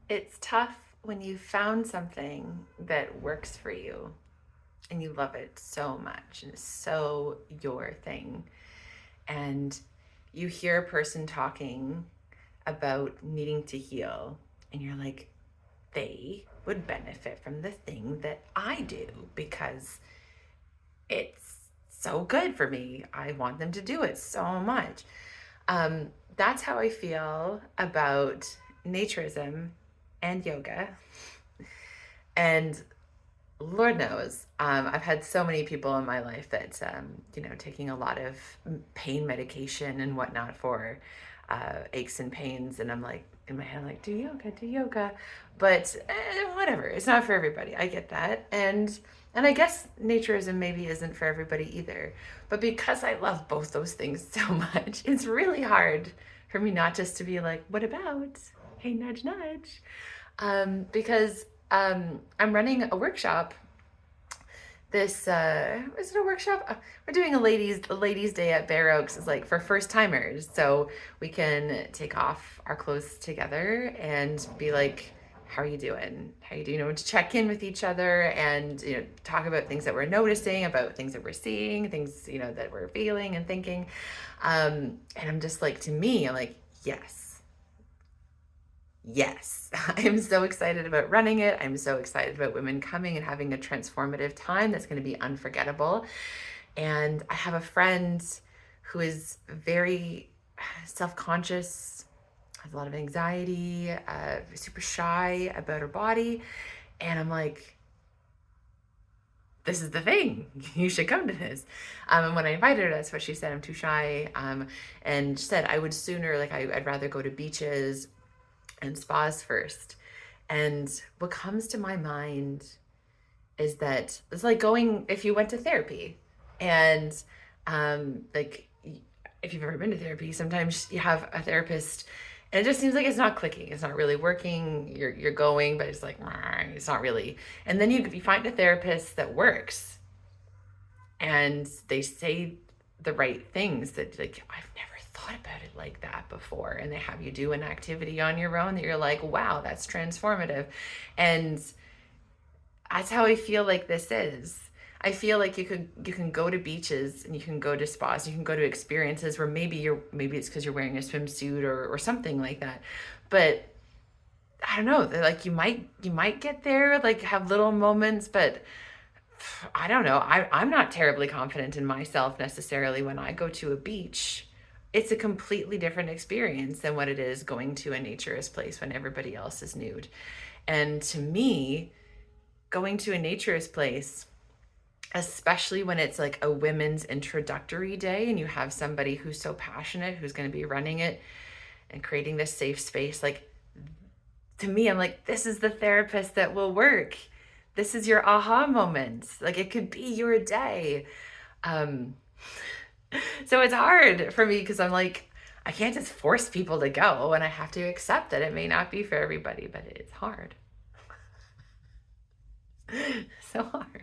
It's tough when you found something that works for you and you love it so much and it's so your thing. And you hear a person talking about needing to heal, and you're like, they would benefit from the thing that I do because it's so good for me. I want them to do it so much. That's how I feel about naturism and yoga. And Lord knows, I've had so many people in my life that, taking a lot of pain medication and whatnot for aches and pains. And I'm like, in my head, I'm like, do yoga, do yoga. But whatever, it's not for everybody. I get that. And I guess naturism maybe isn't for everybody either. But because I love both those things so much, it's really hard for me not just to be like, what about? Hey, nudge, nudge. Because I'm running a workshop. This is it a workshop? We're doing a ladies day at Bear Oaks. Is like for first timers, so we can take off our clothes together and be like, how are you doing? How you doing? To check in with each other and talk about things that we're noticing, about things that we're seeing, things that we're feeling and thinking. And I'm just like, to me, I'm like, yes. Yes, I'm so excited about running it. I'm so excited about women coming and having a transformative time that's going to be unforgettable. And I have a friend who is very self conscious, has a lot of anxiety, super shy about her body. And I'm like, this is the thing. You should come to this. And when I invited her, that's what she said. I'm too shy. And she said I would sooner, like, I'd rather go to beaches and spas first. And what comes to my mind is that it's like going, if you went to therapy, and like, if you've ever been to therapy, sometimes you have a therapist and it just seems like it's not clicking, it's not really working. You're going, but it's like it's not really. And then you find a therapist that works and they say the right things that, like, I've never thought about it like that before, and they have you do an activity on your own that you're like, wow, that's transformative. And that's how I feel like this is. I feel like you can go to beaches and you can go to spas, you can go to experiences where maybe it's because you're wearing a swimsuit or something like that. But I don't know, like you might get there, like have little moments, but I don't know. I'm not terribly confident in myself necessarily when I go to a beach. It's a completely different experience than what it is going to a naturist place when everybody else is nude. And to me, going to a naturist place, especially when it's like a women's introductory day and you have somebody who's so passionate, who's going to be running it and creating this safe space, like, to me, I'm like, this is the therapist that will work. This is your aha moment. Like, it could be your day. Um, so it's hard for me because I'm like, I can't just force people to go, and I have to accept that it may not be for everybody, but it's hard. So hard.